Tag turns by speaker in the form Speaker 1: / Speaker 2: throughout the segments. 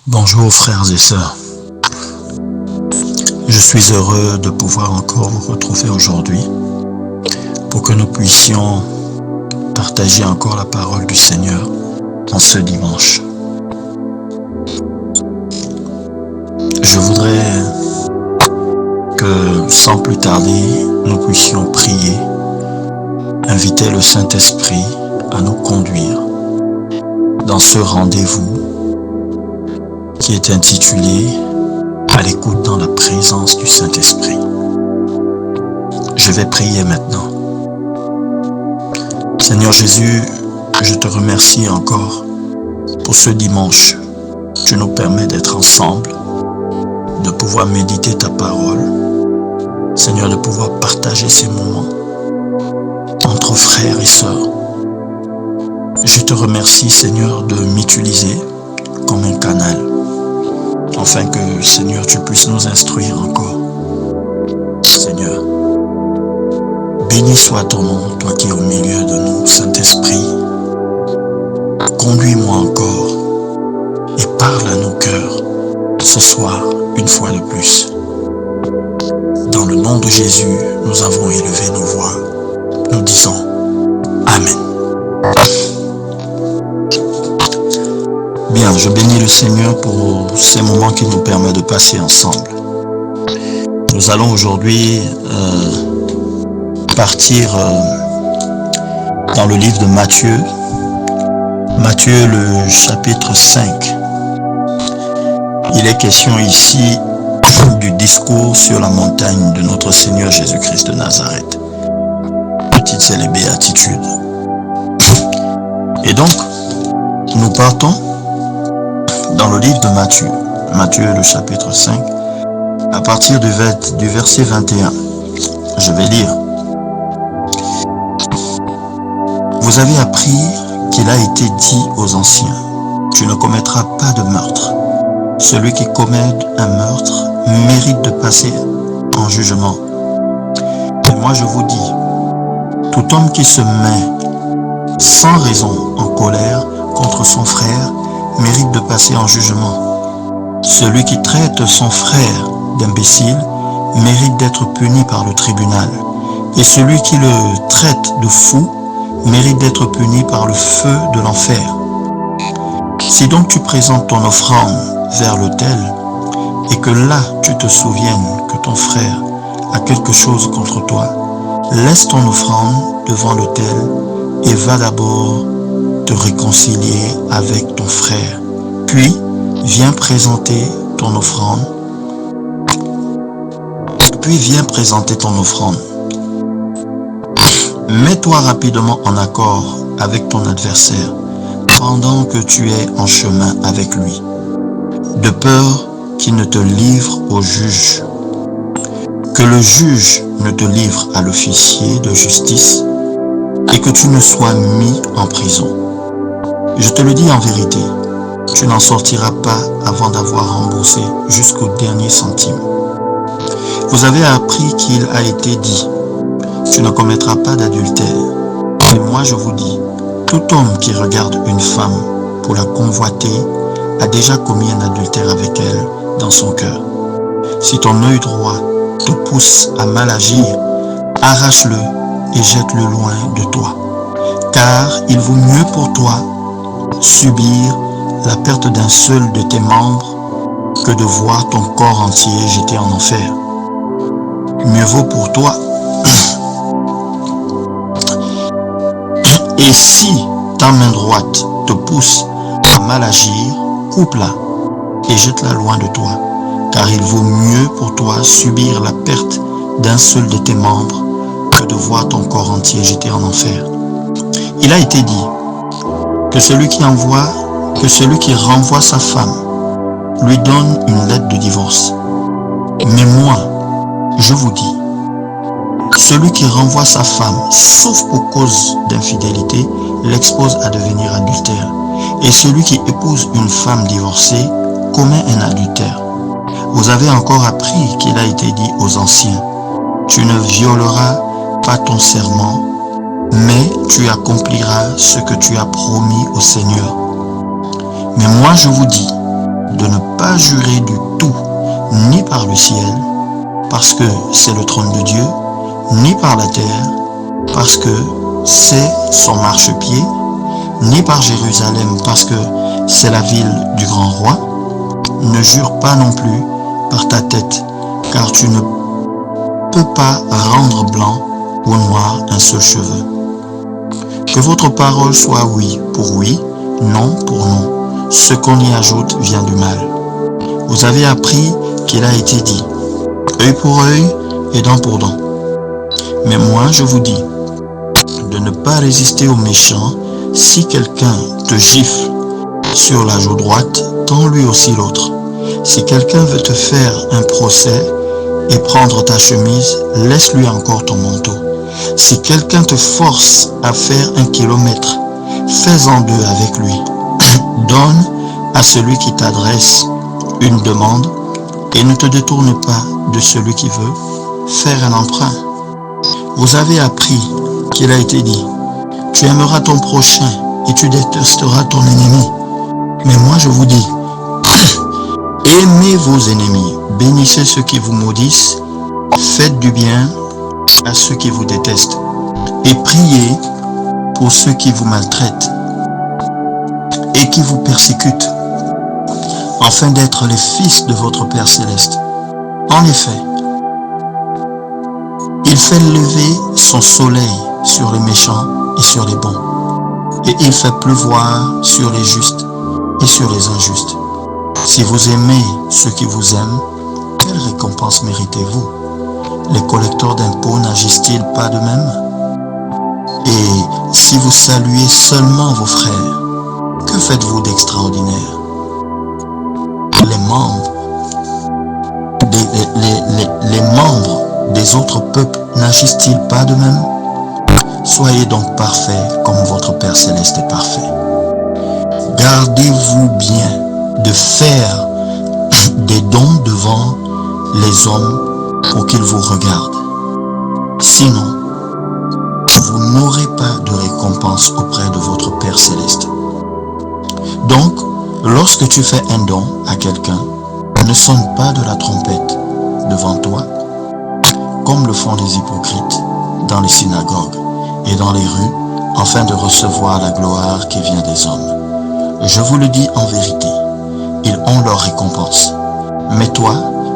Speaker 1: Bonjour frères et sœurs, je suis heureux de pouvoir encore vous retrouver aujourd'hui pour que nous puissions partager encore la parole du Seigneur en ce dimanche. Je voudrais que sans plus tarder, nous puissions prier, inviter le Saint-Esprit à nous conduire dans ce rendez-vous qui est intitulé « À l'écoute dans la présence du Saint-Esprit ». Je vais prier maintenant. Seigneur Jésus, je te remercie encore pour ce dimanche. Tu nous permets d'être ensemble, de pouvoir méditer ta parole. Seigneur, de pouvoir partager ces moments entre frères et sœurs. Je te remercie, Seigneur, de m'utiliser comme un canal, afin que, Seigneur, tu puisses nous instruire encore. Seigneur, béni soit ton nom, toi qui es au milieu de nous, Saint-Esprit. Conduis-moi encore et parle à nos cœurs ce soir, une fois de plus. Dans le nom de Jésus, nous avons élevé nos voix. Nous disons Amen. Bien, je bénis le Seigneur pour ces moments qu'il nous permet de passer ensemble. Nous allons aujourd'hui partir dans le livre de Matthieu. Matthieu, le chapitre 5. Il est question ici du discours sur la montagne de notre Seigneur Jésus-Christ de Nazareth. Le titre, c'est les béatitudes. Et donc, nous partons dans le livre de Matthieu. Matthieu, le chapitre 5, à partir du verset 21. Je vais lire. Vous avez appris qu'il a été dit aux anciens, tu ne commettras pas de meurtre. Celui qui commet un meurtre mérite de passer en jugement. Et moi je vous dis, tout homme qui se met sans raison en colère contre son frère mérite de passer en jugement. Celui qui traite son frère d'imbécile mérite d'être puni par le tribunal. Et celui qui le traite de fou mérite d'être puni par le feu de l'enfer. Si donc tu présentes ton offrande vers l'autel, et que là tu te souviennes que ton frère a quelque chose contre toi, laisse ton offrande devant l'autel et va d'abord te réconcilier avec ton frère. Puis viens présenter ton offrande. Mets-toi rapidement en accord avec ton adversaire pendant que tu es en chemin avec lui, de peur qu'il ne te livre au juge, que le juge ne te livre à l'officier de justice et que tu ne sois mis en prison. Je te le dis en vérité, tu n'en sortiras pas avant d'avoir remboursé jusqu'au dernier centime. Vous avez appris qu'il a été dit, tu ne commettras pas d'adultère. Et moi je vous dis, tout homme qui regarde une femme pour la convoiter a déjà commis un adultère avec elle dans son cœur. Si ton œil droit te pousse à mal agir, arrache-le et jette-le loin de toi. Car il vaut mieux pour toi subir la perte d'un seul de tes membres que de voir ton corps entier jeté en enfer. Mieux vaut pour toi. Et si ta main droite te pousse à mal agir, coupe-la et jette-la loin de toi, car il vaut mieux pour toi subir la perte d'un seul de tes membres que de voir ton corps entier jeté en enfer. Il a été dit que celui qui renvoie sa femme lui donne une lettre de divorce. Mais moi, je vous dis, celui qui renvoie sa femme, sauf pour cause d'infidélité, l'expose à devenir adultère. Et celui qui épouse une femme divorcée commet un adultère. Vous avez encore appris qu'il a été dit aux anciens, tu ne violeras pas ton serment, mais tu accompliras ce que tu as promis au Seigneur. Mais moi je vous dis, de ne pas jurer du tout, ni par le ciel, parce que c'est le trône de Dieu, ni par la terre, parce que c'est son marchepied, ni par Jérusalem, parce que c'est la ville du grand roi. Ne jure pas non plus par ta tête, car tu ne peux pas rendre blanc ou noir un seul cheveu. Que votre parole soit oui pour oui, non pour non. Ce qu'on y ajoute vient du mal. Vous avez appris qu'il a été dit, œil pour œil et dent pour dent. Mais moi je vous dis, de ne pas résister aux méchants. Si quelqu'un te gifle sur la joue droite, tends lui aussi l'autre. Si quelqu'un veut te faire un procès et prendre ta chemise, laisse-lui encore ton manteau. Si quelqu'un te force à faire 1 kilomètre, fais-en 2 avec lui. Donne à celui qui t'adresse une demande et ne te détourne pas de celui qui veut faire un emprunt. Vous avez appris qu'il a été dit, tu aimeras ton prochain et tu détesteras ton ennemi. Mais moi je vous dis, aimez vos ennemis, bénissez ceux qui vous maudissent, faites du bien à ceux qui vous détestent et priez pour ceux qui vous maltraitent et qui vous persécutent, afin d'être les fils de votre Père Céleste. En effet, il fait lever son soleil sur les méchants et sur les bons, et il fait pleuvoir sur les justes et sur les injustes. Si vous aimez ceux qui vous aiment, quelle récompense méritez-vous? Les collecteurs d'impôts n'agissent-ils pas de même? Et si vous saluez seulement vos frères, que faites-vous d'extraordinaire? Les membres des autres peuples n'agissent-ils pas de même? Soyez donc parfaits comme votre Père Céleste est parfait. Gardez-vous bien de faire des dons devant les hommes pour qu'ils vous regardent. Sinon, vous n'aurez pas de récompense auprès de votre Père Céleste. Donc, lorsque tu fais un don à quelqu'un, ne sonne pas de la trompette devant toi, comme le font les hypocrites dans les synagogues et dans les rues, afin de recevoir la gloire qui vient des hommes. Je vous le dis en vérité, ils ont leur récompense. Mais toi,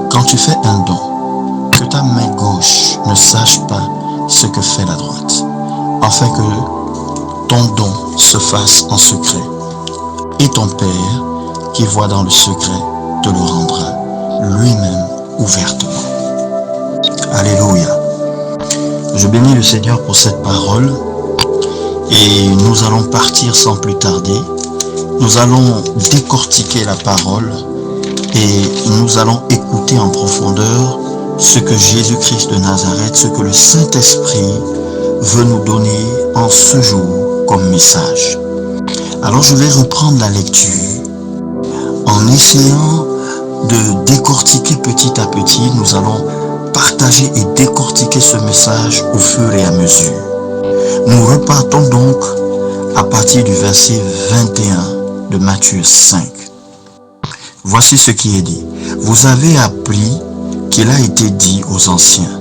Speaker 1: quand tu fais un don, que ta main gauche ne sache pas ce que fait la droite, afin que ton don se fasse en secret. Et ton Père, qui voit dans le secret, te le rendra lui-même ouvertement. Alléluia. Je bénis le Seigneur pour cette parole et nous allons partir sans plus tarder. Nous allons décortiquer la parole et nous allons écouter en profondeur ce que Jésus-Christ de Nazareth, ce que le Saint-Esprit veut nous donner en ce jour comme message. Alors je vais reprendre la lecture en essayant de décortiquer petit à petit. Nous allons partager et décortiquer ce message au fur et à mesure. Nous repartons donc à partir du verset 21 de Matthieu 5. Voici ce qui est dit. Vous avez appris qu'il a été dit aux anciens,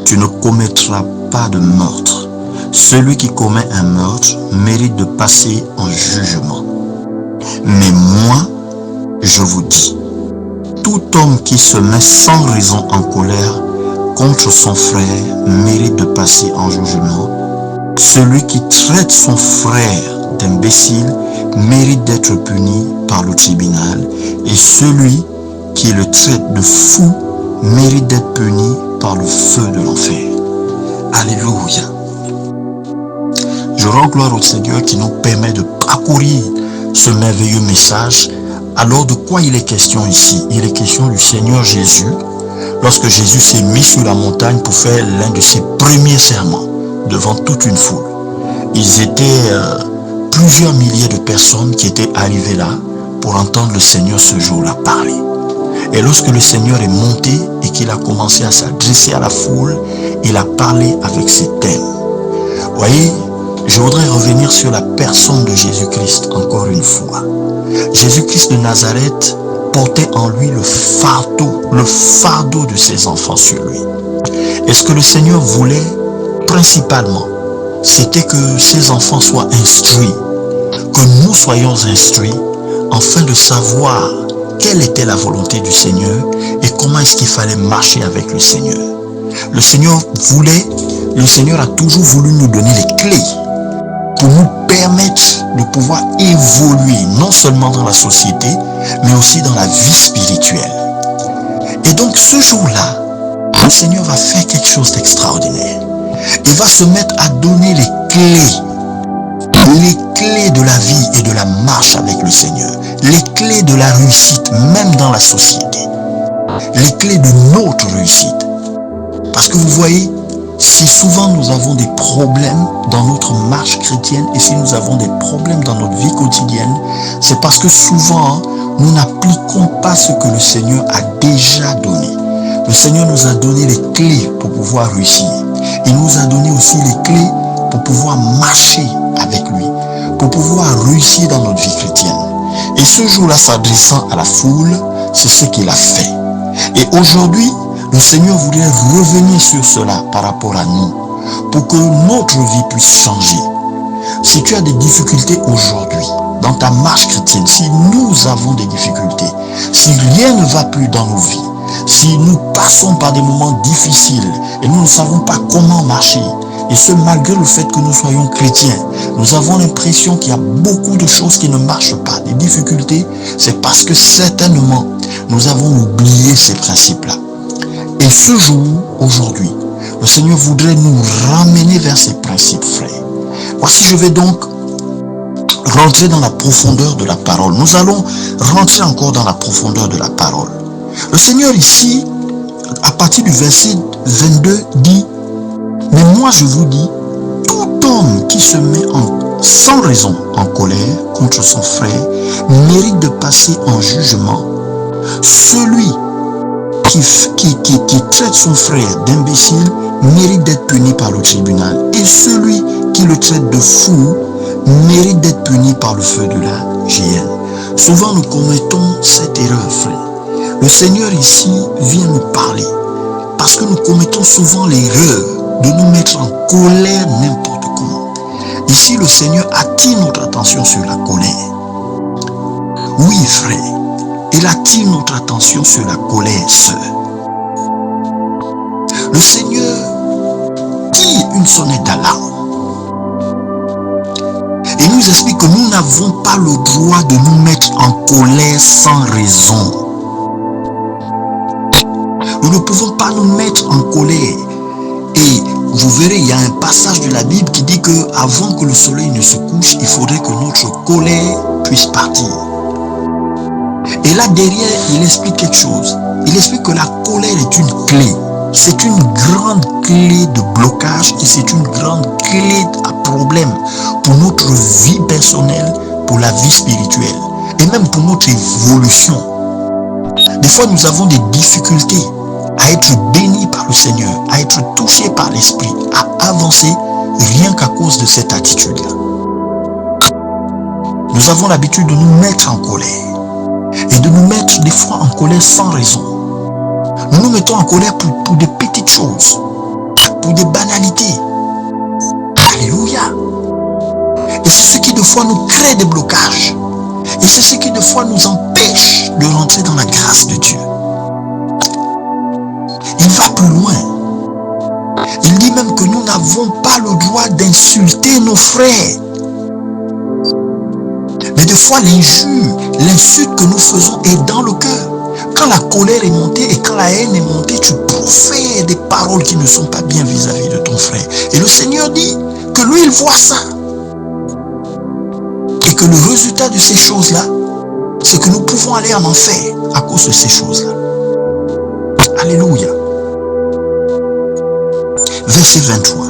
Speaker 1: tu ne commettras pas de meurtre. Celui qui commet un meurtre mérite de passer en jugement. Mais moi, je vous dis, tout homme qui se met sans raison en colère contre son frère mérite de passer en jugement. Celui qui traite son frère d'imbécile mérite d'être puni par le tribunal, et celui qui le traite de fou mérite d'être puni par le feu de l'enfer. Alléluia. Je rends gloire au Seigneur qui nous permet de parcourir ce merveilleux message. Alors de quoi il est question ici? Il est question du Seigneur Jésus, lorsque Jésus s'est mis sur la montagne pour faire l'un de ses premiers sermons devant toute une foule. Ils étaient plusieurs milliers de personnes qui étaient arrivées là pour entendre le Seigneur ce jour-là parler. Et lorsque le Seigneur est monté et qu'il a commencé à s'adresser à la foule, il a parlé avec ses thèmes. Voyez, je voudrais revenir sur la personne de Jésus-Christ encore une fois. Jésus-Christ de Nazareth portait en lui le fardeau de ses enfants sur lui. Et ce que le Seigneur voulait principalement, c'était que ses enfants soient instruits, que nous soyons instruits, afin de savoir quelle était la volonté du Seigneur et comment est-ce qu'il fallait marcher avec le Seigneur. Le Seigneur a toujours voulu nous donner les clés pour nous permettre de pouvoir évoluer, non seulement dans la société, mais aussi dans la vie spirituelle. Et donc ce jour-là, le Seigneur va faire quelque chose d'extraordinaire. Il va se mettre à donner les clés de la vie et de la marche avec le Seigneur, les clés de la réussite, même dans la société, les clés de notre réussite. Parce que vous voyez, si souvent nous avons des problèmes dans notre marche chrétienne et si nous avons des problèmes dans notre vie quotidienne, c'est parce que souvent nous n'appliquons pas ce que le Seigneur a déjà donné. Le Seigneur nous a donné les clés pour pouvoir réussir. Il nous a donné aussi les clés pour pouvoir marcher avec lui, pour pouvoir réussir dans notre vie chrétienne. Et ce jour-là, s'adressant à la foule, c'est ce qu'il a fait. Et aujourd'hui, le Seigneur voudrait revenir sur cela par rapport à nous, pour que notre vie puisse changer. Si tu as des difficultés aujourd'hui, dans ta marche chrétienne, si nous avons des difficultés, si rien ne va plus dans nos vies, si nous passons par des moments difficiles et nous ne savons pas comment marcher, et ce malgré le fait que nous soyons chrétiens, nous avons l'impression qu'il y a beaucoup de choses qui ne marchent pas, des difficultés, c'est parce que certainement nous avons oublié ces principes-là. Et ce jour, aujourd'hui, le Seigneur voudrait nous ramener vers ces principes, frères. Voici, je vais donc rentrer dans la profondeur de la parole. Nous allons rentrer encore dans la profondeur de la parole. Le Seigneur ici, à partir du verset 22, dit: mais moi je vous dis, tout homme qui se met sans raison en colère contre son frère mérite de passer en jugement. Celui qui traite son frère d'imbécile mérite d'être puni par le tribunal. Et celui qui le traite de fou mérite d'être puni par le feu de la géhenne. Souvent nous commettons cette erreur, frère. Le Seigneur ici vient nous parler parce que nous commettons souvent l'erreur de nous mettre en colère n'importe comment. Ici, le Seigneur attire notre attention sur la colère. Oui, frère, il attire notre attention sur la colère, sœur. Le Seigneur tire une sonnette d'alarme. Et nous explique que nous n'avons pas le droit de nous mettre en colère sans raison. Nous ne pouvons pas nous mettre en colère. Et vous verrez, il y a un passage de la Bible qui dit que avant que le soleil ne se couche, il faudrait que notre colère puisse partir. Et là derrière, il explique quelque chose. Il explique que la colère est une clé. C'est une grande clé de blocage et c'est une grande clé à problème pour notre vie personnelle, pour la vie spirituelle et même pour notre évolution. Des fois, nous avons des difficultés à être bénis par le Seigneur, à être touchés par l'Esprit, à avancer rien qu'à cause de cette attitude-là. Nous avons l'habitude de nous mettre en colère et de nous mettre des fois en colère sans raison. Nous nous mettons en colère pour des petites choses, pour des banalités. Alléluia. Et c'est ce qui de fois nous crée des blocages. Et c'est ce qui de fois nous empêche de rentrer dans la grâce de Dieu. Il va plus loin. Il dit même que nous n'avons pas le droit d'insulter nos frères. Mais des fois l'injure, l'insulte que nous faisons est dans le cœur. Quand la colère est montée et quand la haine est montée, tu profères des paroles qui ne sont pas bien vis-à-vis de ton frère. Et le Seigneur dit que lui, il voit ça. Et que le résultat de ces choses-là, c'est que nous pouvons aller en enfer à cause de ces choses-là. Alléluia. Verset 23.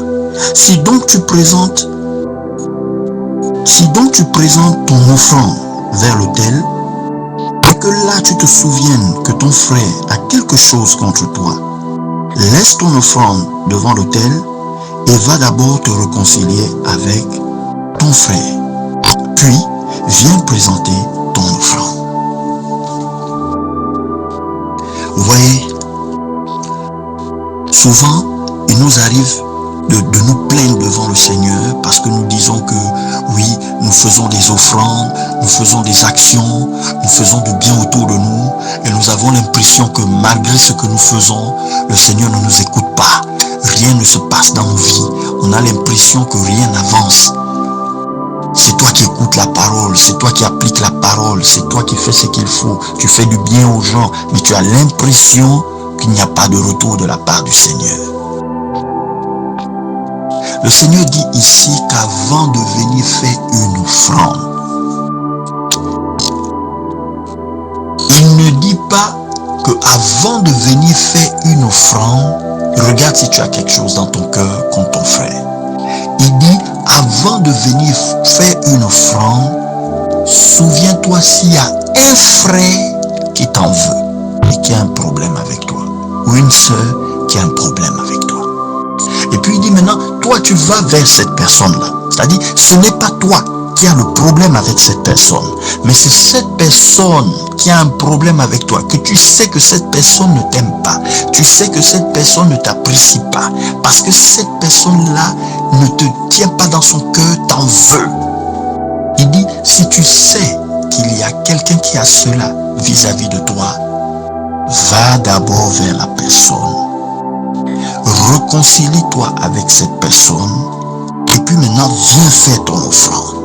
Speaker 1: Si donc tu présentes ton offrande vers l'autel, et que là tu te souviennes que ton frère a quelque chose contre toi, laisse ton offrande devant l'autel et va d'abord te réconcilier avec ton frère. Puis, viens présenter ton offrande. voyez, souvent, il nous arrive de nous plaindre devant le Seigneur parce que nous disons que oui, nous faisons des offrandes, nous faisons des actions, nous faisons du bien autour de nous et nous avons l'impression que malgré ce que nous faisons, le Seigneur ne nous écoute pas. Rien ne se passe dans nos vies. On a l'impression que rien n'avance. C'est toi qui écoutes la parole, c'est toi qui appliques la parole, c'est toi qui fais ce qu'il faut. Tu fais du bien aux gens, mais tu as l'impression qu'il n'y a pas de retour de la part du Seigneur. Le Seigneur dit ici qu'avant de venir faire une offrande, il ne dit pas qu'avant de venir faire une offrande, regarde si tu as quelque chose dans ton cœur contre ton frère. Il dit, avant de venir faire une offrande, souviens-toi s'il y a un frère qui t'en veut et qui a un problème avec toi, ou une sœur qui a un problème avec toi. Et puis il dit maintenant, toi tu vas vers cette personne-là. C'est-à-dire, ce n'est pas toi qui as le problème avec cette personne, mais c'est cette personne qui a un problème avec toi, que tu sais que cette personne ne t'aime pas, tu sais que cette personne ne t'apprécie pas, parce que cette personne-là ne te tient pas dans son cœur, t'en veut. Il dit, si tu sais qu'il y a quelqu'un qui a cela vis-à-vis de toi, va d'abord vers la personne. Réconcilie-toi avec cette personne et puis maintenant viens faire ton offrande.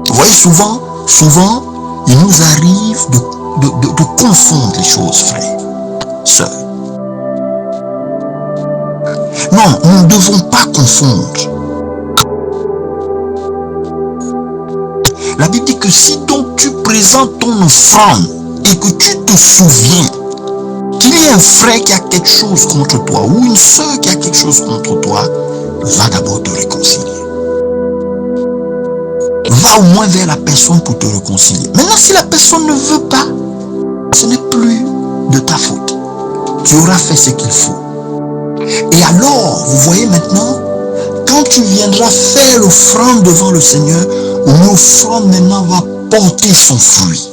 Speaker 1: Vous voyez, souvent, il nous arrive de confondre les choses, frères, sœurs. Non, nous ne devons pas confondre. La Bible dit que si donc tu présentes ton offrande et que tu te souviens qu'il y a un frère qui a quelque chose contre toi ou une sœur qui a quelque chose contre toi, va d'abord te réconcilier. Va au moins vers la personne pour te réconcilier. Maintenant, si la personne ne veut pas, ce n'est plus de ta faute. Tu auras fait ce qu'il faut. Et alors, vous voyez maintenant, quand tu viendras faire l'offrande devant le Seigneur, l'offrande maintenant va porter son fruit.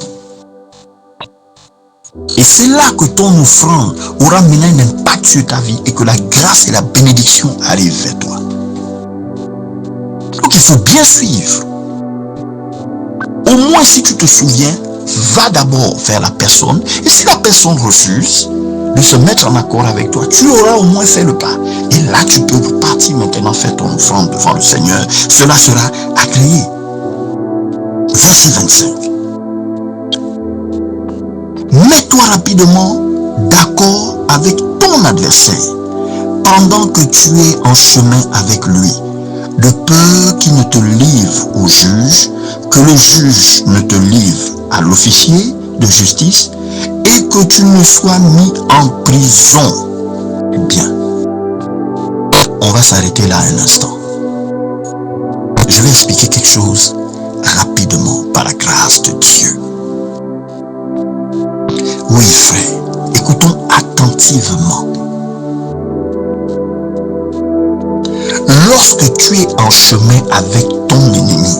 Speaker 1: Et c'est là que ton offrande aura maintenant un impact sur ta vie et que la grâce et la bénédiction arrivent vers toi. Donc il faut bien suivre. Au moins si tu te souviens, va d'abord vers la personne. Et si la personne refuse de se mettre en accord avec toi, tu auras au moins fait le pas. Et là tu peux partir maintenant faire ton offrande devant le Seigneur. Cela sera agréé. Verset 25. Mets-toi rapidement d'accord avec ton adversaire pendant que tu es en chemin avec lui, de peur qu'il ne te livre au juge, que le juge ne te livre à l'officier de justice et que tu ne sois mis en prison. Bien. On va s'arrêter là un instant. Je vais expliquer quelque chose rapidement par la grâce de Dieu. Oui, frère, écoutons attentivement. Lorsque tu es en chemin avec ton ennemi,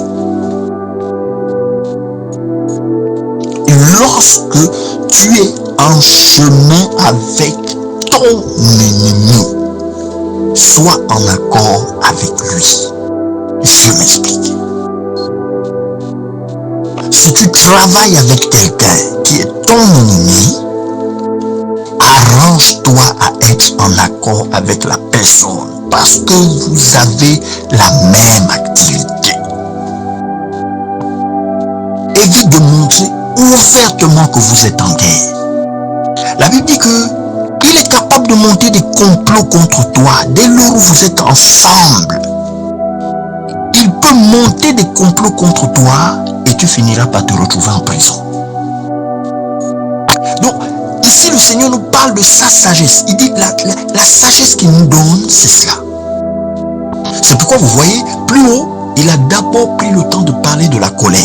Speaker 1: lorsque tu es en chemin avec ton ennemi, sois en accord avec lui. Je m'explique. Si tu travailles avec quelqu'un qui est ton ennemi, arrange-toi à être en accord avec la personne parce que vous avez la même activité. Évite de montrer ouvertement que vous êtes en guerre. La Bible dit que il est capable de monter des complots contre toi dès lors où vous êtes ensemble. Il peut monter des complots contre toi et tu finiras par te retrouver en prison. Donc, ici le Seigneur nous parle de sa sagesse. Il dit la sagesse qu'il nous donne, c'est cela. C'est pourquoi vous voyez, plus haut, il a d'abord pris le temps de parler de la colère.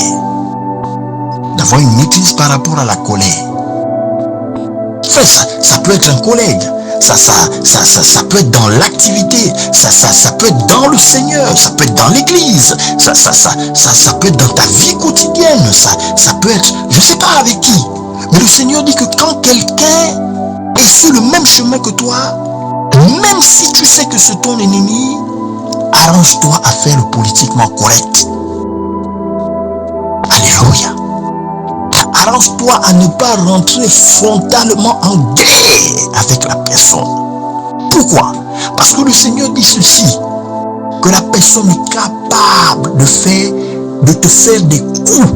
Speaker 1: D'avoir une maîtrise par rapport à la colère. Enfin, ça peut être un collègue. Ça peut être dans l'activité, ça peut être dans le Seigneur, ça peut être dans l'église, ça peut être dans ta vie quotidienne, ça peut être, je ne sais pas avec qui. Mais le Seigneur dit que quand quelqu'un est sur le même chemin que toi, même si tu sais que c'est ton ennemi, arrange-toi à faire le politiquement correct. Alléluia. Arrange-toi à ne pas rentrer frontalement en guerre avec la personne. Pourquoi? Parce que le Seigneur dit ceci, que la personne est capable de te faire des coups.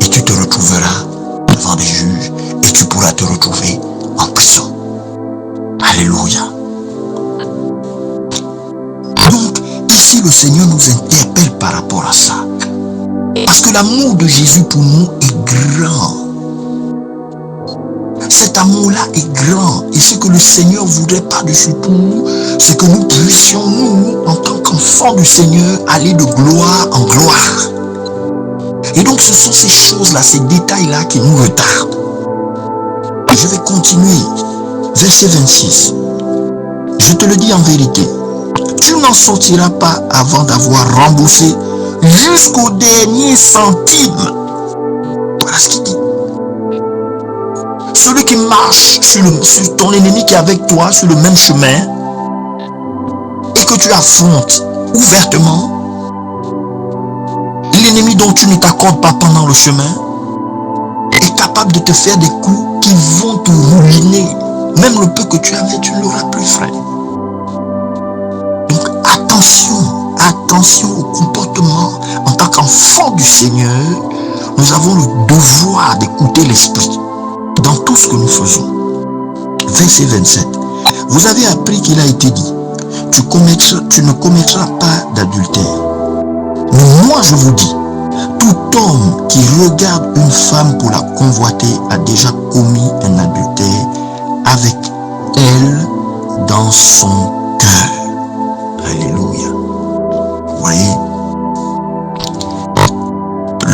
Speaker 1: Et tu te retrouveras devant des juges et tu pourras te retrouver en prison. Alléluia. Donc, ici, le Seigneur nous interpelle par rapport à ça. Parce que l'amour de Jésus pour nous est grand. Cet amour-là est grand. Et ce que le Seigneur voudrait par-dessus tout, c'est que nous puissions, nous, en tant qu'enfants du Seigneur, aller de gloire en gloire. Et donc, ce sont ces choses-là, ces détails-là qui nous retardent. Et je vais continuer. Verset 26. Je te le dis en vérité, tu n'en sortiras pas avant d'avoir remboursé jusqu'au dernier centime. Voilà ce qu'il dit. Celui qui marche sur ton ennemi qui est avec toi sur le même chemin et que tu affrontes ouvertement, l'ennemi dont tu ne t'accordes pas pendant le chemin est capable de te faire des coups qui vont te ruiner. Même le peu que tu avais, tu ne l'auras plus, frère. Donc attention au comportement. En tant qu'enfant du Seigneur, nous avons le devoir d'écouter l'Esprit dans tout ce que nous faisons. Verset 27. Vous avez appris qu'il a été dit, tu ne commettras pas d'adultère. Mais moi je vous dis, tout homme qui regarde une femme pour la convoiter a déjà commis un adultère avec elle dans son cœur. Alléluia. Vous voyez,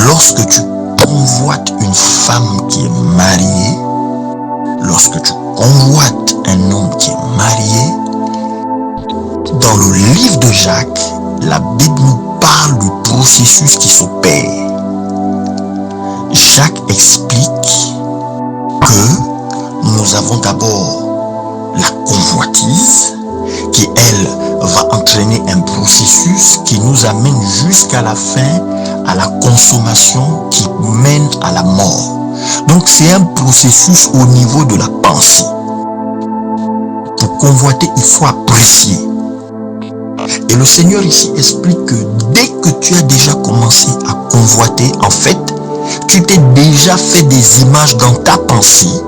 Speaker 1: lorsque tu convoites une femme qui est mariée, lorsque tu convoites un homme qui est marié, dans le livre de Jacques, la Bible nous parle du processus qui s'opère. Jacques explique que nous avons d'abord la convoitise qui, elle, va entraîner un processus qui nous amène jusqu'à la fin, à la consommation qui mène à la mort. Donc c'est un processus au niveau de la pensée. Pour convoiter, il faut apprécier. Et le Seigneur ici explique que dès que tu as déjà commencé à convoiter, en fait, tu t'es déjà fait des images dans ta pensée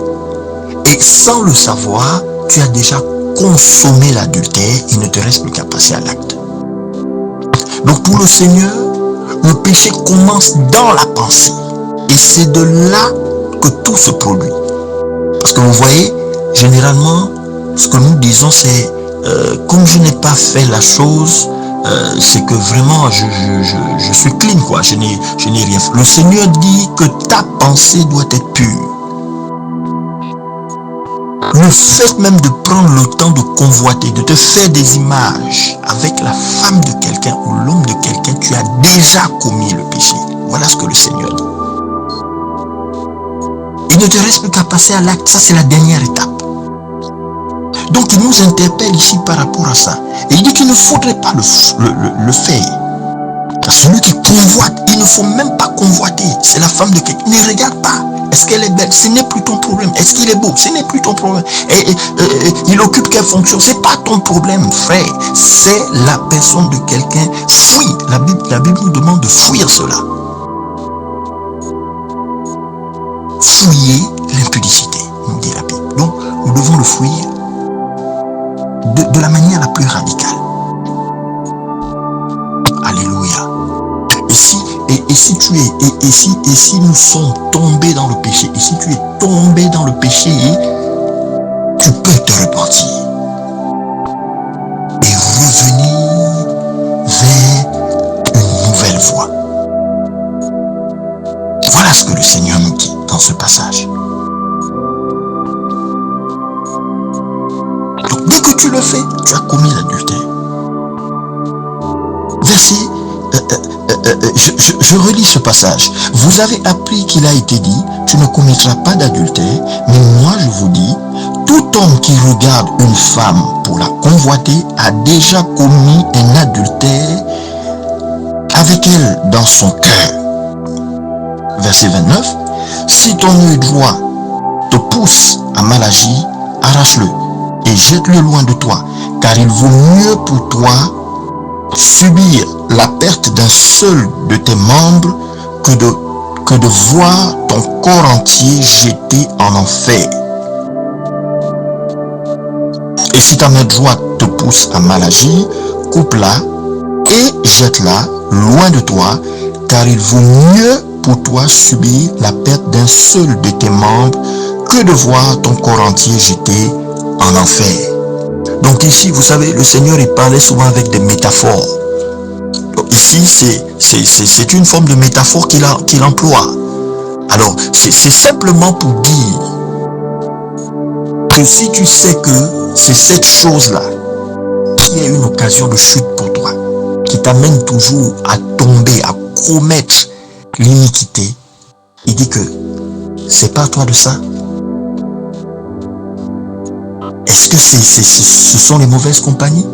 Speaker 1: et sans le savoir, tu as déjà consommé l'adultère. Il ne te reste plus qu'à passer à l'acte. Donc pour le Seigneur, le péché commence dans la pensée et c'est de là que tout se produit. Parce que vous voyez, généralement, ce que nous disons, c'est comme je n'ai pas fait la chose, c'est que vraiment je suis clean, quoi. Je n'ai rien fait. Le Seigneur dit que ta pensée doit être pure. Le fait même de prendre le temps de convoiter, de te faire des images avec la femme de quelqu'un ou l'homme de quelqu'un, tu as déjà commis le péché. Voilà ce que le Seigneur dit. Il ne te reste plus qu'à passer à l'acte. Ça, c'est la dernière étape. Donc, il nous interpelle ici par rapport à ça. Et il dit qu'il ne faudrait pas le faire. Celui qui convoite, il ne faut même pas convoiter. C'est la femme de quelqu'un. Ne regarde pas. Est-ce qu'elle est belle? Ce n'est plus ton problème. Est-ce qu'il est beau? Ce n'est plus ton problème. Il occupe quelle fonction? Ce n'est pas ton problème, frère. C'est la personne de quelqu'un. Fuis. La Bible nous demande de fuir cela. Fouiller l'impudicité, nous dit la Bible. Donc, nous devons le fuir de la manière la plus radicale. Alléluia. Et si nous sommes tombés dans le péché, et si tu es tombé dans le péché, tu peux te repentir et revenir vers une nouvelle voie. Voilà ce que le Seigneur nous dit dans ce passage. Donc dès que tu le fais, tu as commis l'adultère. je relis ce passage. Vous avez appris qu'il a été dit, tu ne commettras pas d'adultère, mais moi je vous dis, tout homme qui regarde une femme pour la convoiter a déjà commis un adultère avec elle dans son cœur. Verset 29. Si ton œil droit te pousse à mal agir, arrache-le et jette-le loin de toi, car il vaut mieux pour toi subir la perte d'un seul de tes membres que de voir ton corps entier jeté en enfer. Et si ta main droite te pousse à mal agir, coupe-la et jette-la loin de toi, car il vaut mieux pour toi subir la perte d'un seul de tes membres que de voir ton corps entier jeté en enfer. Donc ici, vous savez, le Seigneur, il parlait souvent avec des métaphores. Donc ici, c'est une forme de métaphore qu'il emploie. Alors, c'est simplement pour dire que si tu sais que c'est cette chose-là qui est une occasion de chute pour toi, qui t'amène toujours à tomber, à commettre l'iniquité, il dit que c'est pas à toi de ça. Est-ce que ce sont les mauvaises compagnies?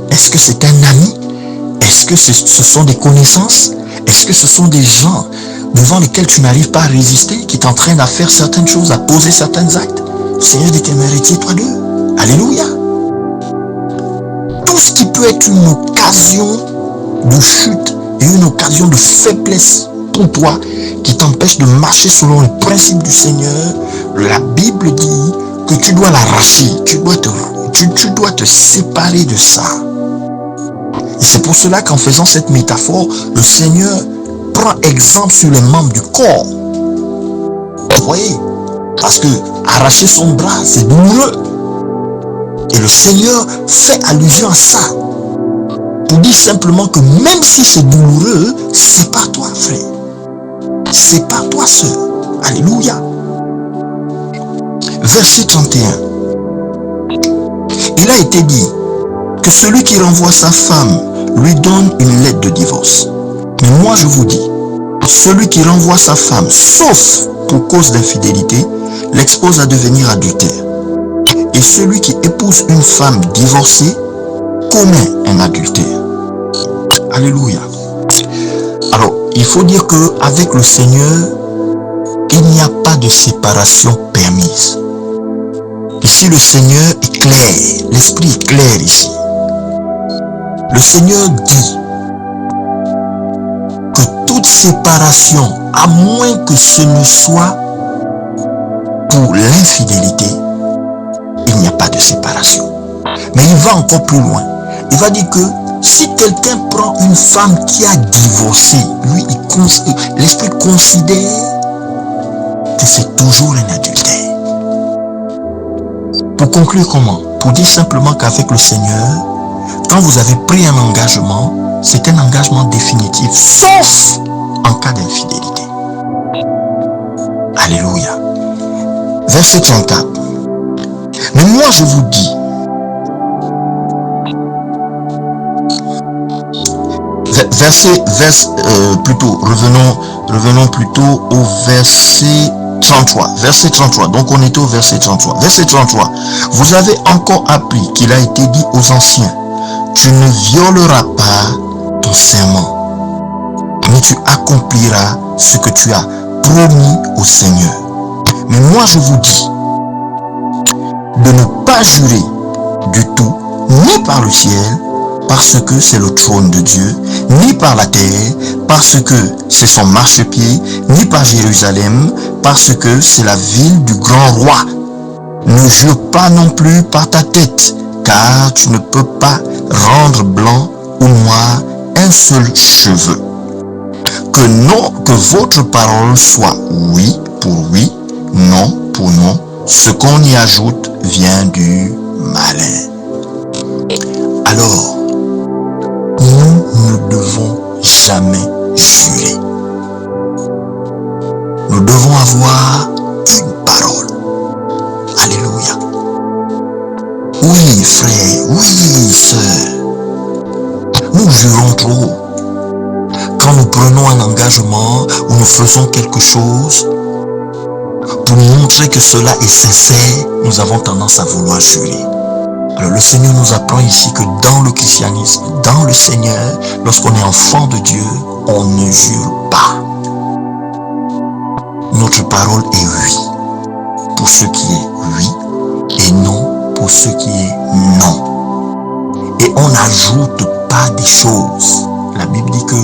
Speaker 1: Est-ce que c'est un ami? Est-ce que ce sont des connaissances? Est-ce que ce sont des gens devant lesquels tu n'arrives pas à résister, qui t'entraînent à faire certaines choses, à poser certains actes? Le Seigneur dit, retire-toi d'eux. Alléluia. Tout ce qui peut être une occasion de chute et une occasion de faiblesse pour toi, qui t'empêche de marcher selon les principes du Seigneur, la Bible dit que tu dois l'arracher, tu dois te séparer de ça. Et c'est pour cela qu'en faisant cette métaphore, le Seigneur prend exemple sur les membres du corps. Vous voyez? Parce que arracher son bras, c'est douloureux. Et le Seigneur fait allusion à ça. Pour dire simplement que même si c'est douloureux, c'est pas toi, frère. C'est pas toi seul. Alléluia. Verset 31. Il a été dit que celui qui renvoie sa femme lui donne une lettre de divorce. Mais moi je vous dis, celui qui renvoie sa femme, sauf pour cause d'infidélité, l'expose à devenir adultère. Et celui qui épouse une femme divorcée commet un adultère. Alléluia. Alors, il faut dire qu'avec le Seigneur, il n'y a pas de séparation permise. Ici, le Seigneur est clair. L'Esprit est clair ici. Le Seigneur dit que toute séparation, à moins que ce ne soit pour l'infidélité, il n'y a pas de séparation. Mais il va encore plus loin. Il va dire que si quelqu'un prend une femme qui a divorcé, lui, l'Esprit considère que c'est toujours un adultère. Pour conclure comment? Pour dire simplement qu'avec le Seigneur, quand vous avez pris un engagement, c'est un engagement définitif, sauf en cas d'infidélité. Alléluia. Verset 34. Mais moi je vous dis, revenons plutôt au verset 33. Verset 33. Donc on est au verset 33. Verset 33. Vous avez encore appris qu'il a été dit aux anciens, tu ne violeras pas ton serment, mais tu accompliras ce que tu as promis au Seigneur. Mais moi je vous dis de ne pas jurer du tout, ni par le ciel, parce que c'est le trône de Dieu, ni par la terre, parce que c'est son marchepied, ni par Jérusalem, parce que c'est la ville du grand roi. Ne jure pas non plus par ta tête, car tu ne peux pas rendre blanc ou noir un seul cheveu. Que votre parole soit oui pour oui, non pour non. Ce qu'on y ajoute vient du malin. Alors, nous ne devons jamais jurer. Nous devons avoir une parole. Alléluia. Oui, frère, oui, sœur. Nous jurons trop. Quand nous prenons un engagement ou nous faisons quelque chose, pour montrer que cela est sincère, nous avons tendance à vouloir jurer. Alors le Seigneur nous apprend ici que dans le christianisme, dans le Seigneur, lorsqu'on est enfant de Dieu, on ne jure pas. Notre parole est oui pour ce qui est oui et non pour ce qui est non. Et on n'ajoute pas des choses. La Bible dit que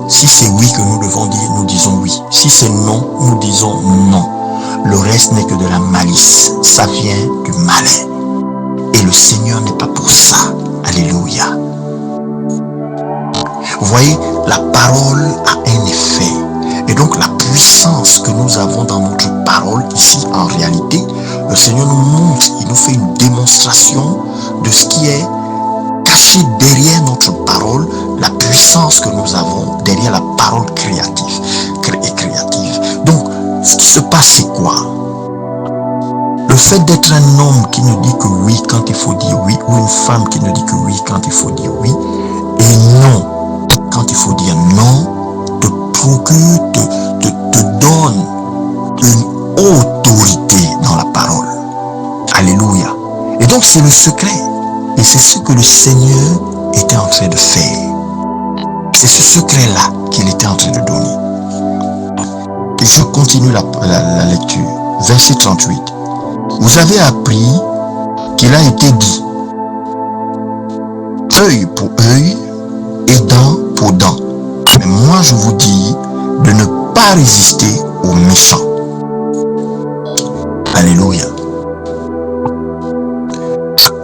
Speaker 1: si c'est oui que nous devons dire, nous disons oui. Si c'est non, nous disons non. Le reste n'est que de la malice. Ça vient du malin. Et le Seigneur n'est pas pour ça. Alléluia. Vous voyez, la parole a un effet. Et donc la puissance que nous avons dans notre parole ici, en réalité, le Seigneur nous montre, il nous fait une démonstration de ce qui est caché derrière notre parole, la puissance que nous avons derrière la parole créative. Donc, ce qui se passe, c'est quoi? Le fait d'être un homme qui ne dit que oui quand il faut dire oui, ou une femme qui ne dit que oui quand il faut dire oui, et non quand il faut dire non, te procure, te donne une autorité dans la parole. Alléluia. Et donc c'est le secret. Et c'est ce que le Seigneur était en train de faire. C'est ce secret-là qu'il était en train de donner. Et je continue la lecture. Verset 38. Vous avez appris qu'il a été dit œil pour œil et dent pour dent. Mais moi je vous dis de ne pas résister aux méchants. Alléluia.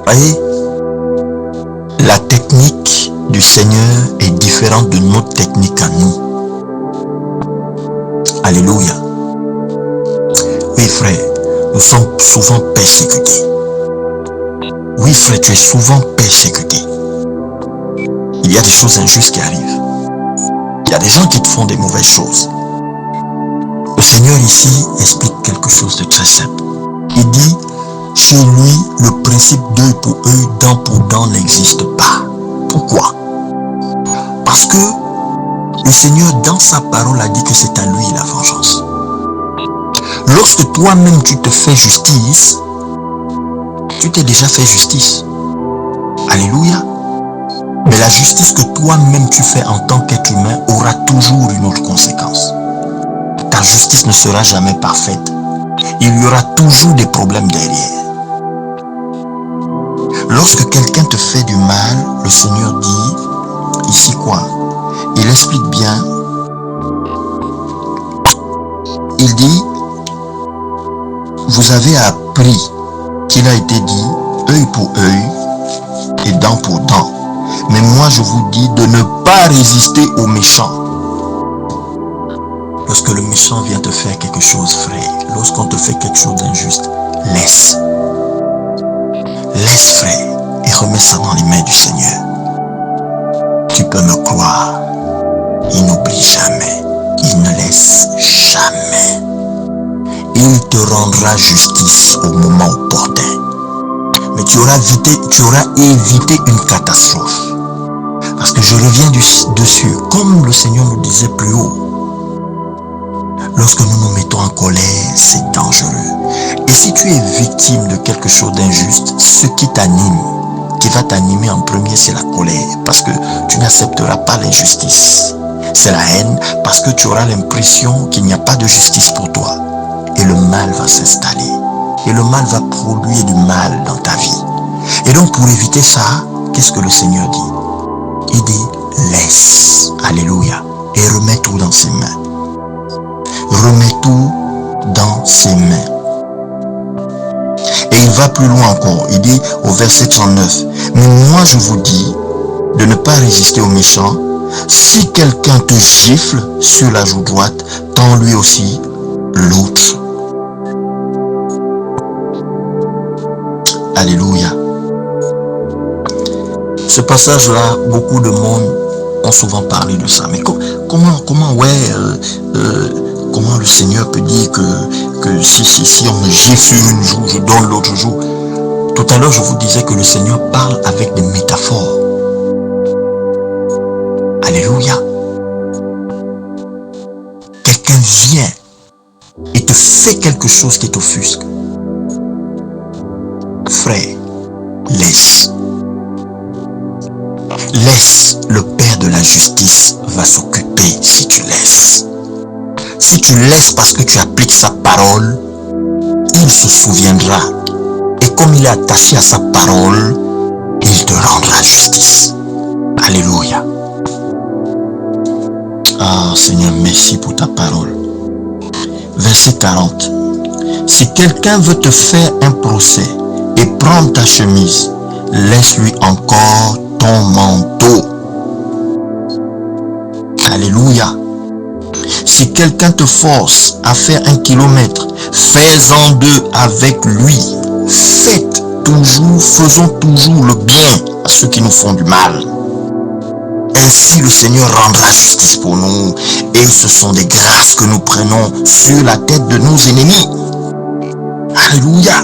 Speaker 1: Voyez, la technique du Seigneur est différente de notre technique à nous. Alléluia. Oui frère, nous sommes souvent persécutés. Oui frère, tu es souvent persécuté. Il y a des choses injustes qui arrivent. Il y a des gens qui te font des mauvaises choses. Le Seigneur ici explique quelque chose de très simple. Il dit, chez lui, le principe d'œil pour œil, dent pour dent n'existe pas. Pourquoi? Parce que le Seigneur, dans sa parole, a dit que c'est à lui la vengeance. Lorsque toi-même tu te fais justice, tu t'es déjà fait justice. Alléluia. Mais la justice que toi-même tu fais en tant qu'être humain aura toujours une autre conséquence. Ta justice ne sera jamais parfaite. Il y aura toujours des problèmes derrière. Lorsque quelqu'un te fait du mal, le Seigneur dit, ici quoi? Il explique bien. Il dit, vous avez appris qu'il a été dit, œil pour œil et dent pour dent. Mais moi je vous dis de ne pas résister aux méchants. Lorsque le méchant vient te faire quelque chose, frère, lorsqu'on te fait quelque chose d'injuste, laisse. Laisse, frère, et remets ça dans les mains du Seigneur. Tu peux me croire, il n'oublie jamais, il ne laisse jamais. Il te rendra justice au moment opportun. Mais tu auras évité une catastrophe. Parce que je reviens dessus, comme le Seigneur nous disait plus haut. Lorsque nous nous mettons en colère, c'est dangereux. Et si tu es victime de quelque chose d'injuste, ce qui t'anime, qui va t'animer en premier, c'est la colère. Parce que tu n'accepteras pas l'injustice. C'est la haine parce que tu auras l'impression qu'il n'y a pas de justice pour toi. Et le mal va s'installer. Et le mal va produire du mal dans ta vie. Et donc pour éviter ça, qu'est-ce que le Seigneur dit? Il dit, laisse. Alléluia. Et remets tout dans ses mains. Remets tout dans ses mains. Et il va plus loin encore. Il dit au verset 39, mais moi je vous dis de ne pas résister aux méchants. Si quelqu'un te gifle sur la joue droite, tends lui aussi l'autre. Alléluia. Ce passage-là, beaucoup de monde ont souvent parlé de ça. Mais comment le Seigneur peut dire que si on me gifle sur une joue, je donne l'autre joue? Tout à l'heure, je vous disais que le Seigneur parle avec des métaphores. Alléluia. quelqu'un vient et te fait quelque chose qui t'offusque, frère, laisse. Laisse, le Père de la justice va s'occuper si tu laisses. Si tu laisses parce que tu appliques sa parole, il se souviendra. Et comme il est attaché à sa parole, il te rendra justice. Alléluia. Ah Seigneur, merci pour ta parole. Verset 40. Si quelqu'un veut te faire un procès et prendre ta chemise, laisse-lui encore ton manteau. Alléluia. Si quelqu'un te force à faire 1 kilomètre, fais-en 2 avec lui. Faisons toujours le bien à ceux qui nous font du mal. Ainsi le Seigneur rendra justice pour nous, et ce sont des grâces que nous prenons sur la tête de nos ennemis. Alléluia.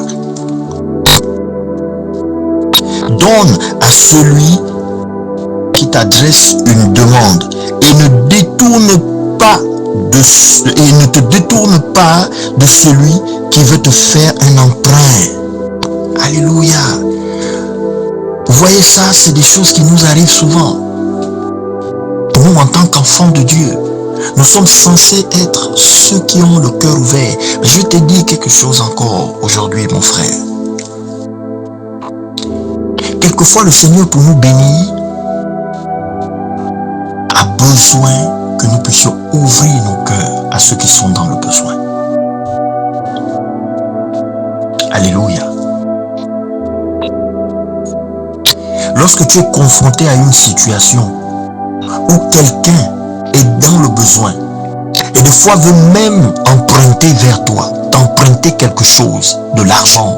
Speaker 1: Donne à celui qui t'adresse une demande et ne te détourne pas de celui qui veut te faire un emprunt. Alléluia. Vous voyez ça, c'est des choses qui nous arrivent souvent. Nous, en tant qu'enfants de Dieu, nous sommes censés être ceux qui ont le cœur ouvert. Mais je vais te dire quelque chose encore aujourd'hui, mon frère. Quelquefois, le Seigneur, pour nous bénir, a besoin que nous puissions ouvrir nos cœurs à ceux qui sont dans le besoin. Alléluia. Lorsque tu es confronté à une situation où quelqu'un est dans le besoin et des fois veut même emprunter vers toi, t'emprunter quelque chose, de l'argent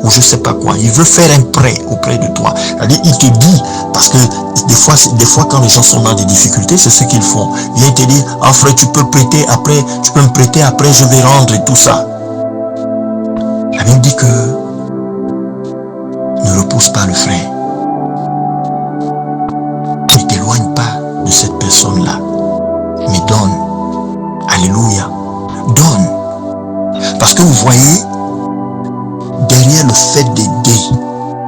Speaker 1: ou je sais pas quoi, il veut faire un prêt auprès de toi. C'est-à-dire, il te dit, parce que des fois quand les gens sont dans des difficultés, c'est ce qu'ils font. Il vient te dire, ah frère, tu peux me prêter après, je vais rendre et tout ça. La Bible dit que ne repousse pas le frère. Ne t'éloigne pas de cette personne-là, mais donne. Alléluia. Donne. Parce que vous voyez, derrière le fait d'aider,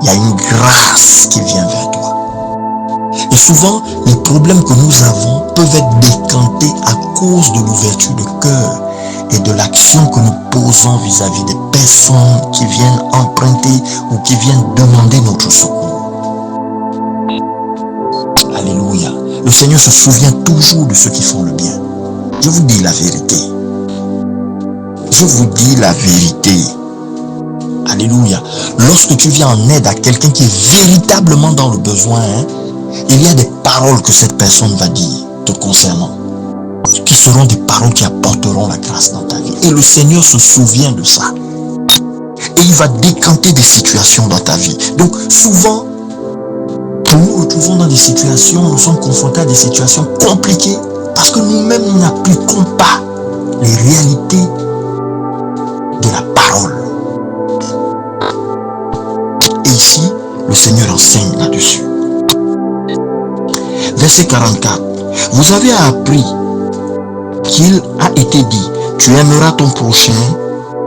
Speaker 1: il y a une grâce qui vient vers toi. Et souvent, les problèmes que nous avons peuvent être décantés à cause de l'ouverture de cœur et de l'action que nous posons vis-à-vis des personnes qui viennent emprunter ou qui viennent demander notre secours. Alléluia. Le Seigneur se souvient toujours de ceux qui font le bien. Je vous dis la vérité. Je vous dis la vérité. Alléluia. Lorsque tu viens en aide à quelqu'un qui est véritablement dans le besoin, il y a des paroles que cette personne va dire te concernant, qui seront des paroles qui apporteront la grâce dans ta vie. Et le Seigneur se souvient de ça. Et il va décanter des situations dans ta vie. Donc souvent, nous nous retrouvons dans des situations, nous sommes confrontés à des situations compliquées parce que nous-mêmes nous n'appliquons pas les réalités de la parole. Et ici, le Seigneur enseigne là-dessus. Verset 44. Vous avez appris qu'il a été dit, tu aimeras ton prochain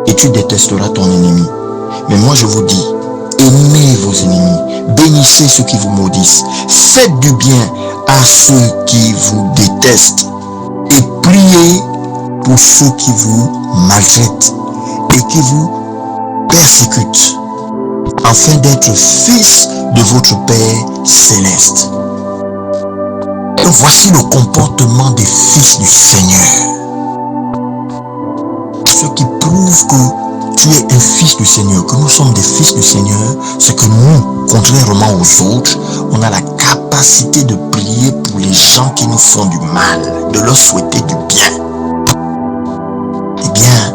Speaker 1: et tu détesteras ton ennemi. Mais moi je vous dis, aimez vos ennemis, bénissez ceux qui vous maudissent, faites du bien à ceux qui vous détestent et priez pour ceux qui vous maltraitent et qui vous persécutent, afin d'être fils de votre Père céleste. Et voici le comportement des fils du Seigneur. Ce qui prouve que tu es un fils du Seigneur, que nous sommes des fils du Seigneur, c'est que nous, contrairement aux autres, on a la capacité de prier pour les gens qui nous font du mal, de leur souhaiter du bien. Eh bien,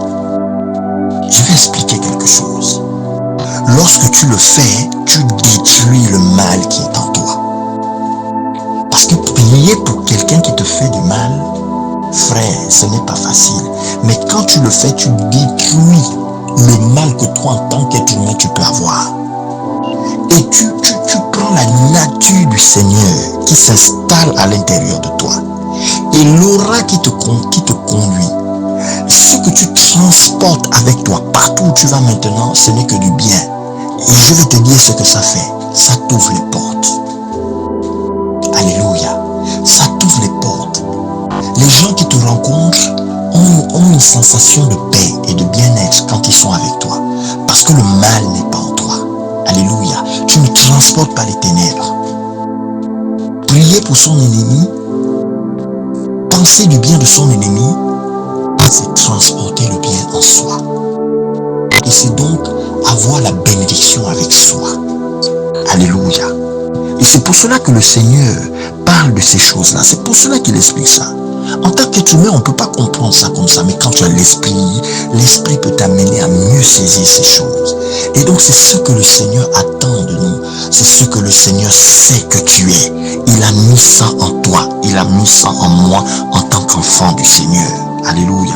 Speaker 1: je vais expliquer quelque chose. Lorsque tu le fais, tu détruis le mal qui est en toi. Parce que prier pour quelqu'un qui te fait du mal, frère, ce n'est pas facile. Mais quand tu le fais, tu détruis le mal que toi, en tant qu'être humain, tu peux avoir. Et tu prends la nature du Seigneur qui s'installe à l'intérieur de toi. Et l'aura qui te conduit ce que tu transportes avec toi, partout où tu vas maintenant, ce n'est que du bien. Et je vais te dire ce que ça fait. Ça t'ouvre les portes. Alléluia. Ça t'ouvre les portes. Les gens qui te rencontrent ont une sensation de paix et de bien-être quand ils sont avec toi. Parce que le mal n'est pas en toi. Alléluia. Tu ne transportes pas les ténèbres. Prier pour son ennemi, penser du bien de son ennemi, c'est transporter le bien en soi. Et c'est donc avoir la bénédiction avec soi. Alléluia. Et c'est pour cela que le Seigneur parle de ces choses-là. C'est pour cela qu'il explique ça. En tant qu'être humain, on ne peut pas comprendre ça comme ça. Mais quand tu as l'esprit peut t'amener à mieux saisir ces choses. Et donc c'est ce que le Seigneur attend de nous. C'est ce que le Seigneur sait que tu es. Il a mis ça en toi. Il a mis ça en moi en tant qu'enfant du Seigneur. Alléluia.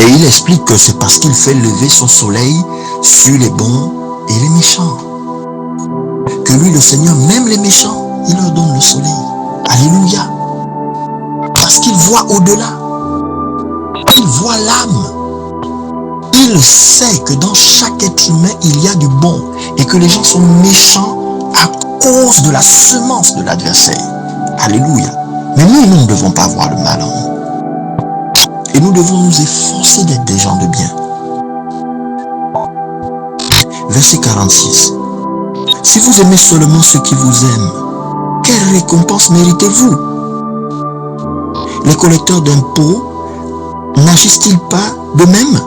Speaker 1: Et il explique que c'est parce qu'il fait lever son soleil sur les bons et les méchants. Que lui, le Seigneur, même les méchants, il leur donne le soleil. Alléluia. Parce qu'il voit au-delà. Il voit l'âme. Il sait que dans chaque être humain, il y a du bon. Et que les gens sont méchants à cause de la semence de l'adversaire. Alléluia. Mais nous ne devons pas avoir le mal en nous. Et nous devons nous efforcer d'être des gens de bien. Verset 46. Si vous aimez seulement ceux qui vous aiment, quelle récompense méritez-vous? Les collecteurs d'impôts n'agissent-ils pas de même?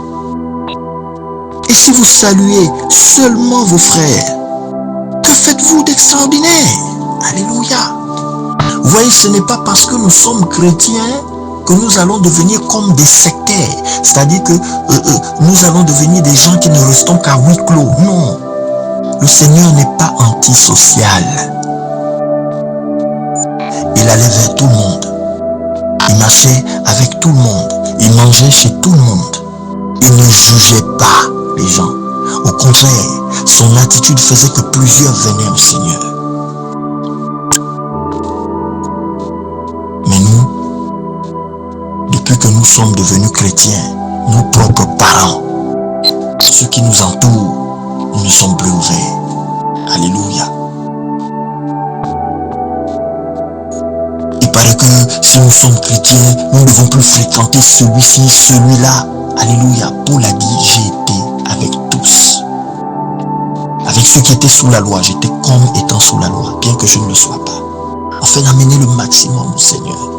Speaker 1: Et si vous saluez seulement vos frères, que faites-vous d'extraordinaire? Alléluia. Vous voyez, ce n'est pas parce que nous sommes chrétiens que nous allons devenir comme des sectaires. C'est-à-dire que nous allons devenir des gens qui ne restons qu'à huis clos. Non. Le Seigneur n'est pas antisocial. Il allait vers tout le monde. Il marchait avec tout le monde. Il mangeait chez tout le monde. Il ne jugeait pas les gens. Au contraire, son attitude faisait que plusieurs venaient au Seigneur. Mais nous, depuis que nous sommes devenus chrétiens, nos propres parents, ceux qui nous entourent, nous ne sommes plus ouverts. Alléluia. Il paraît que si nous sommes chrétiens, nous ne devons plus fréquenter celui-ci, celui-là. Alléluia. Paul a dit, j'ai été avec tous. Avec ceux qui étaient sous la loi, j'étais comme étant sous la loi, bien que je ne le sois pas. Afin d'amener le maximum au Seigneur.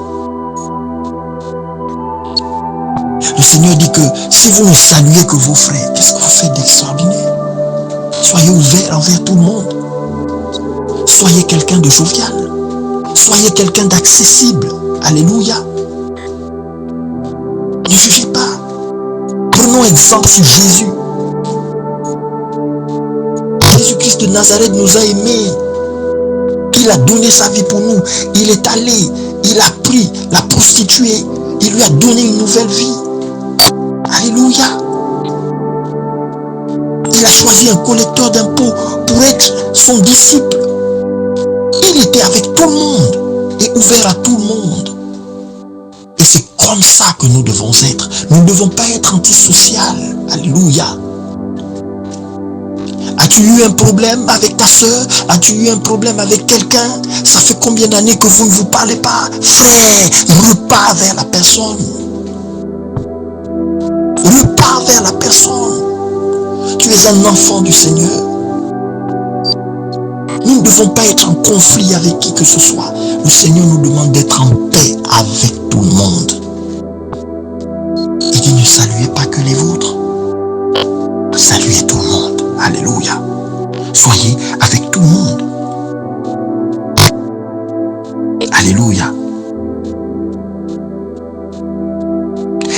Speaker 1: Le Seigneur dit que si vous ne saluez que vos frères, qu'est-ce que vous faites d'extraordinaire? Soyez ouverts envers tout le monde. Soyez quelqu'un de jovial. Soyez quelqu'un d'accessible. Alléluia. Ne jugez pas. Prenons exemple sur Jésus. Jésus-Christ de Nazareth nous a aimés. Il a donné sa vie pour nous. Il est allé, il a pris la prostituée. Il lui a donné une nouvelle vie. Alléluia. Il a choisi un collecteur d'impôts pour être son disciple. Il était avec tout le monde et ouvert à tout le monde. Et c'est comme ça que nous devons être. Nous ne devons pas être antisocial. Alléluia. As-tu eu un problème avec ta soeur? As-tu eu un problème avec quelqu'un? Ça fait combien d'années que vous ne vous parlez pas? Frère, repars vers la personne. Repars vers la personne. Tu es un enfant du Seigneur. Nous ne devons pas être en conflit avec qui que ce soit. Le Seigneur nous demande d'être en paix avec tout le monde. Il dit ne saluez pas que les vôtres. Saluez tout le monde. Alléluia. Soyez avec tout le monde. Alléluia.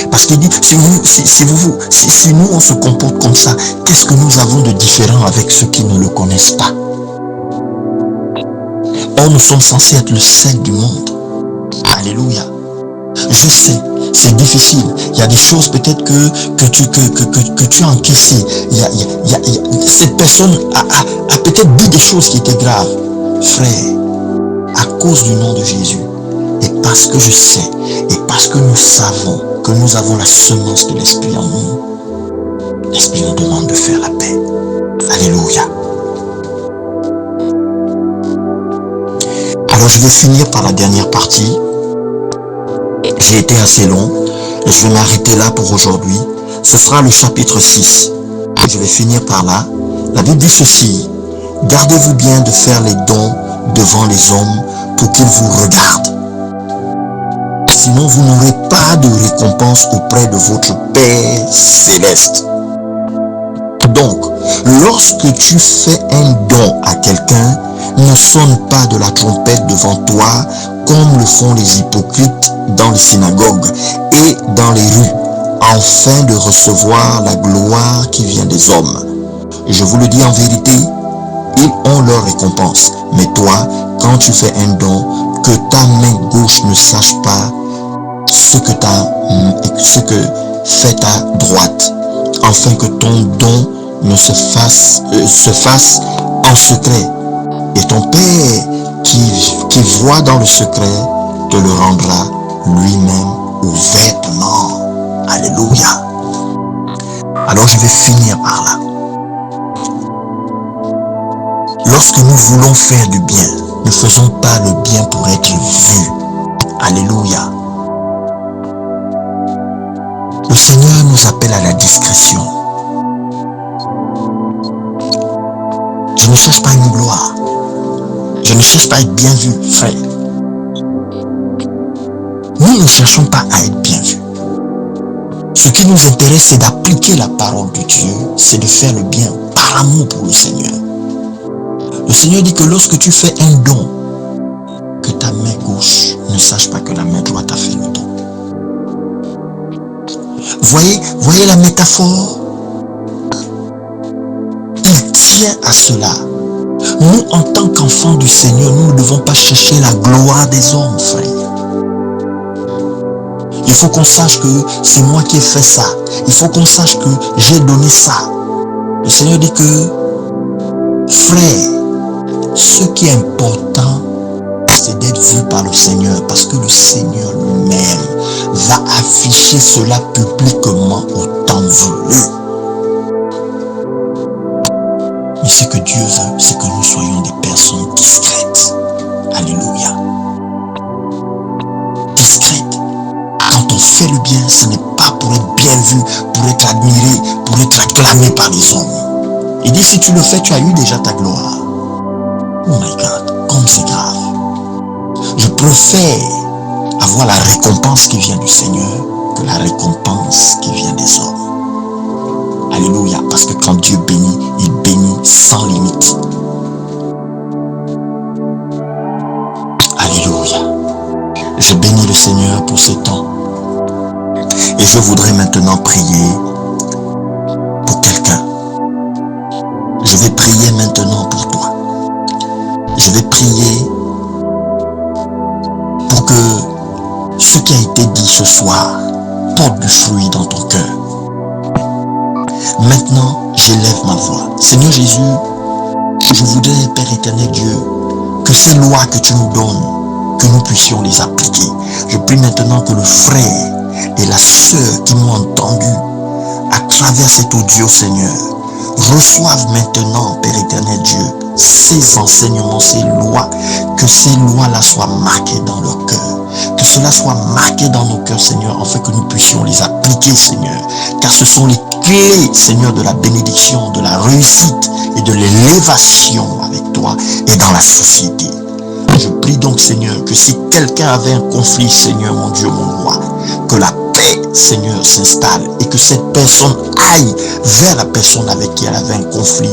Speaker 1: Parce qu'il dit, si nous on se comporte comme ça, qu'est-ce que nous avons de différent avec ceux qui ne le connaissent pas? Or, nous sommes censés être le sel du monde. Alléluia. Je sais, c'est difficile. Il y a des choses peut-être que tu as encaissées. Cette personne a peut-être dit des choses qui étaient graves. Frère, à cause du nom de Jésus, et parce que je sais, et parce que nous savons que nous avons la semence de l'Esprit en nous, l'Esprit nous demande de faire la paix. Alléluia. Alors je vais finir par la dernière partie. J'ai été assez long. Je vais m'arrêter là pour aujourd'hui. Ce sera le chapitre 6. Je vais finir par là. La Bible dit ceci. Gardez-vous bien de faire les dons devant les hommes pour qu'ils vous regardent. Sinon, vous n'aurez pas de récompense auprès de votre Père céleste. Donc, lorsque tu fais un don à quelqu'un, ne sonne pas de la trompette devant toi comme le font les hypocrites dans les synagogues et dans les rues, afin de recevoir la gloire qui vient des hommes. Je vous le dis en vérité, ils ont leur récompense. Mais toi, quand tu fais un don, que ta main gauche ne sache pas ce que fait ta droite, afin que ton don ne se fasse en secret. Et ton Père qui voit dans le secret te le rendra lui-même ouvertement. Alléluia. Alors je vais finir par là. Lorsque nous voulons faire du bien, ne faisons pas le bien pour être vus. Alléluia. Le Seigneur nous appelle à la discrétion. Je ne cherche pas une gloire. Je ne cherche pas à être bien vu, frère. Nous ne cherchons pas à être bien vus. Ce qui nous intéresse, c'est d'appliquer la parole de Dieu, c'est de faire le bien par amour pour le Seigneur. Le Seigneur dit que lorsque tu fais un don, que ta main gauche ne sache pas que la main droite a fait le don. Voyez la métaphore? Il tient à cela. Nous, en tant qu'enfants du Seigneur, nous ne devons pas chercher la gloire des hommes, frère. Il faut qu'on sache que c'est moi qui ai fait ça. Il faut qu'on sache que j'ai donné ça. Le Seigneur dit que, frère, ce qui est important, c'est d'être vu par le Seigneur, parce que le Seigneur lui-même va afficher cela publiquement au temps voulu. Mais ce que Dieu veut, c'est que nous soyons des personnes discrètes. Alléluia. Discrètes. Quand on fait le bien, ce n'est pas pour être bien vu, pour être admiré, pour être acclamé par les hommes. Il dit, si tu le fais, tu as eu déjà ta gloire. Oh my God, comme c'est grave. Je préfère avoir la récompense qui vient du Seigneur que la récompense qui vient des hommes. Alléluia, parce que quand Dieu bénit, il bénit sans limite. Alléluia. Je bénis le Seigneur pour ce temps. Et je voudrais maintenant prier pour quelqu'un. Je vais prier maintenant pour toi. Je vais prier pour que ce qui a été dit ce soir porte du fruit dans ton cœur. Maintenant, j'élève ma voix. Seigneur Jésus, je voudrais, Père éternel Dieu, que ces lois que tu nous donnes, que nous puissions les appliquer. Je prie maintenant que le frère et la sœur qui m'ont entendu à travers cet audio, Seigneur, reçoivent maintenant, Père éternel Dieu, ces enseignements, ces lois, que ces lois-là soient marquées dans leur cœur. Que cela soit marqué dans nos cœurs, Seigneur, afin que nous puissions les appliquer, Seigneur. Car ce sont les clés, Seigneur, de la bénédiction, de la réussite et de l'élévation avec toi et dans la société. Je prie donc, Seigneur, que si quelqu'un avait un conflit, Seigneur, mon Dieu, mon roi, que la paix, Seigneur, s'installe et que cette personne aille vers la personne avec qui elle avait un conflit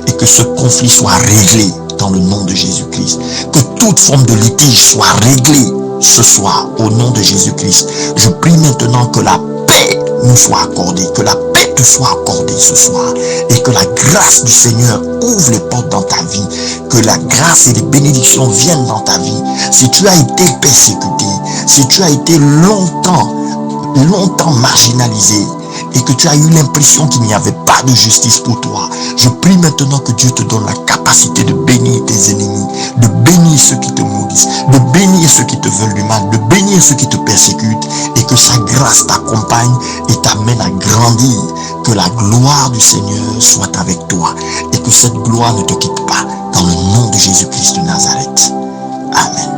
Speaker 1: et que ce conflit soit réglé dans le nom de Jésus-Christ. Que toute forme de litige soit réglée ce soir au nom de Jésus-Christ. Je prie maintenant que la paix nous soit accordée, que la paix te soit accordée ce soir et que la grâce du Seigneur ouvre les portes dans ta vie, que la grâce et les bénédictions viennent dans ta vie. Si tu as été persécuté, si tu as été longtemps marginalisé et que tu as eu l'impression qu'il n'y avait pas de justice pour toi, je prie maintenant que Dieu te donne la capacité de bénir tes ennemis, de bénir ceux qui te maudissent, de bénir ceux qui te veulent du mal, de bénir ceux qui te persécutent, et que sa grâce t'accompagne et t'amène à grandir. Que la gloire du Seigneur soit avec toi et que cette gloire ne te quitte pas, dans le nom de Jésus-Christ de Nazareth. Amen.